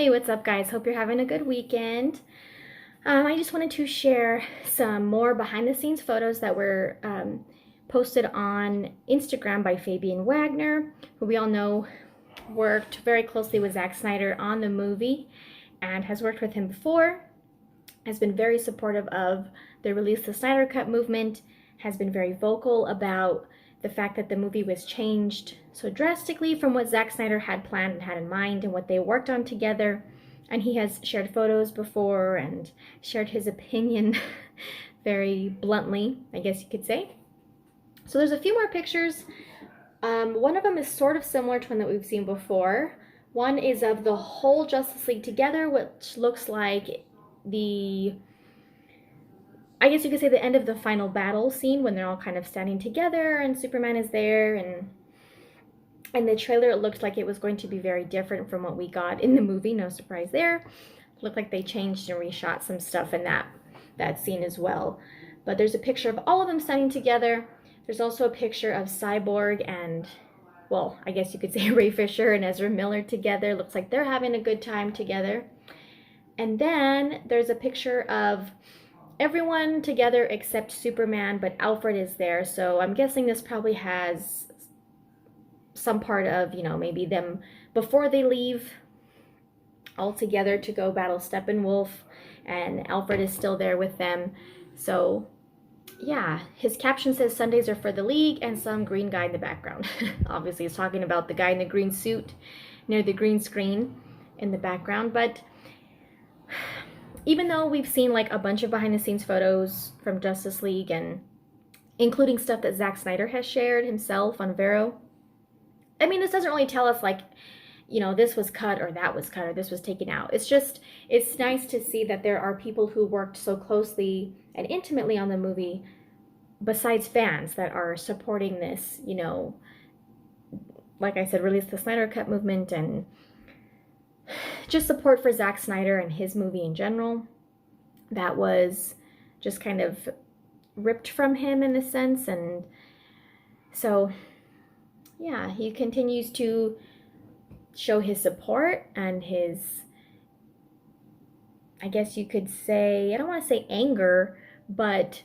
Hey, what's up, guys? Hope you're having a good weekend. I just wanted to share some more behind the scenes photos that were posted on Instagram by Fabian Wagner, who we all know worked very closely with Zack Snyder on the movie and has worked with him before, has been very supportive of the Release the Snyder Cut movement, has been very vocal about the fact that the movie was changed so drastically from what Zack Snyder had planned and had in mind and what they worked on together. And he has shared photos before and shared his opinion very bluntly, I guess you could say. So there's a few more pictures. One of them is sort of similar to one that we've seen before. One is of the whole Justice League together, which looks like I guess you could say the end of the final battle scene when they're all kind of standing together and Superman is there, and in the trailer it looked like it was going to be very different from what we got in the movie. No surprise there. It looked like they changed and reshot some stuff in that scene as well. But there's a picture of all of them standing together. There's also a picture of Cyborg and, well, I guess you could say Ray Fisher and Ezra Miller together. Looks like they're having a good time together. And then there's a picture of everyone together except Superman, but Alfred is there. So I'm guessing this probably has some part of, maybe them before they leave all together to go battle Steppenwolf, and Alfred is still there with them. So yeah, his caption says Sundays are for the League and some green guy in the background. Obviously he's talking about the guy in the green suit near the green screen in the background. But even though we've seen like a bunch of behind the scenes photos from Justice League, and including stuff that Zack Snyder has shared himself on Vero, I mean, this doesn't really tell us like, this was cut or that was cut or this was taken out. It's nice to see that there are people who worked so closely and intimately on the movie besides fans that are supporting this, like I said, Release the Snyder Cut movement and just support for Zack Snyder and his movie in general. That was just kind of ripped from him in a sense. And so, yeah, he continues to show his support and his, I guess you could say, I don't want to say anger, but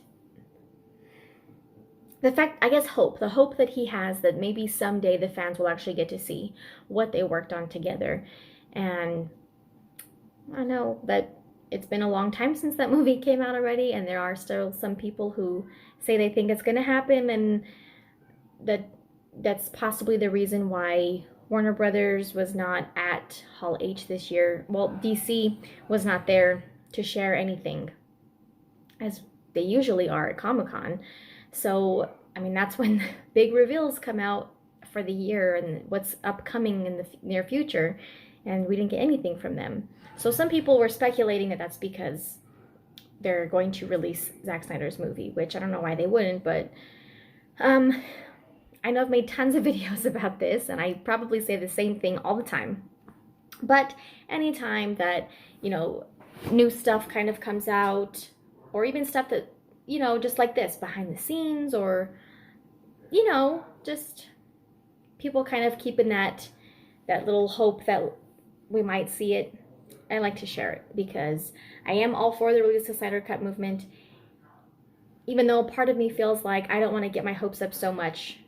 the fact, I guess the hope that he has that maybe someday the fans will actually get to see what they worked on together. And I know that it's been a long time since that movie came out already, and there are still some people who say they think it's going to happen, and that's possibly the reason why Warner Brothers was not at Hall H this year. Well, DC was not there to share anything, as they usually are at Comic-Con. So, I mean, that's when big reveals come out for the year and what's upcoming in the near future, and we didn't get anything from them. So some people were speculating that that's because they're going to release Zack Snyder's movie, which I don't know why they wouldn't, but I know I've made tons of videos about this, and I probably say the same thing all the time. But anytime that, new stuff kind of comes out, or even stuff that, just like this, behind the scenes, or, just people kind of keeping that little hope that we might see it, I like to share it, because I am all for the Release the Snyder Cut movement, even though part of me feels like I don't want to get my hopes up so much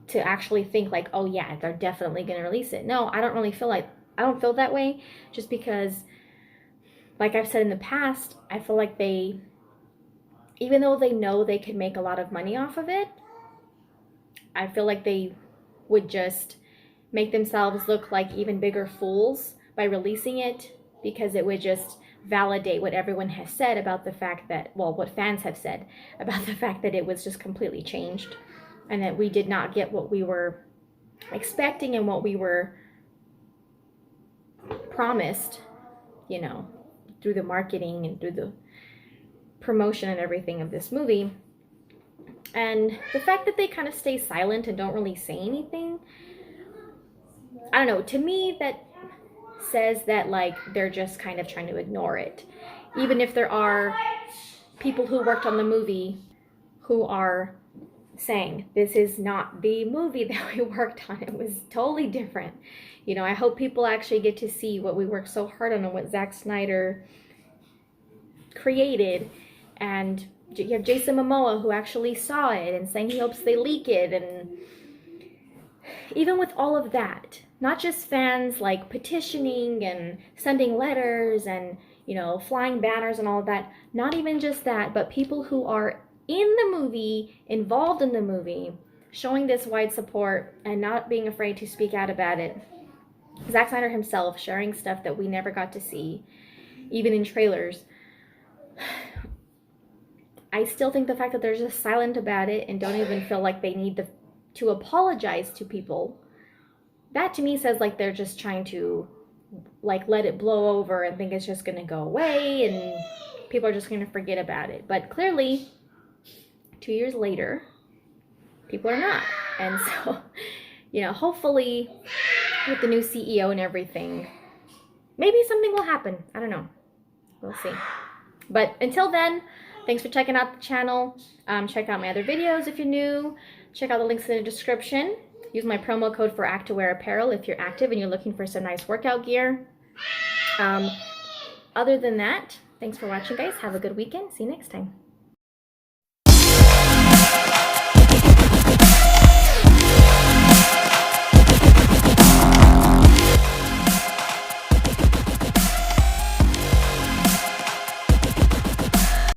to actually think like, oh yeah, they're definitely going to release it. No, I don't feel that way, just because, like I've said in the past, I feel like even though they know they could make a lot of money off of it, I feel like they would just make themselves look like even bigger fools by releasing it, because it would just validate what everyone has said about the fact that, well, what fans have said about the fact that it was just completely changed, and that we did not get what we were expecting and what we were promised, through the marketing and through the promotion and everything of this movie. And the fact that they kind of stay silent and don't really say anything, I don't know, to me that says that like they're just kind of trying to ignore it. Even if there are people who worked on the movie who are saying this is not the movie that we worked on. It was totally different. You know, I hope people actually get to see what we worked so hard on and what Zack Snyder created. And you have Jason Momoa, who actually saw it and saying he hopes they leak it. And even with all of that, not just fans like petitioning and sending letters and, you know, flying banners and all of that, not even just that, but people who are in the movie, involved in the movie, showing this wide support and not being afraid to speak out about it. Zack Snyder himself sharing stuff that we never got to see, even in trailers. I still think the fact that they're just silent about it and don't even feel like they need to apologize to people, that to me says like they're just trying to like let it blow over and think it's just going to go away and people are just going to forget about it. But clearly, 2 years later, people are not. And so, you know, hopefully with the new CEO and everything, maybe something will happen. I don't know. We'll see. But until then, thanks for checking out the channel. Check out my other videos if you're new. Check out the links in the description. Use my promo code for Activewear Apparel if you're active and you're looking for some nice workout gear. Other than that, thanks for watching, guys. Have a good weekend. See you next time.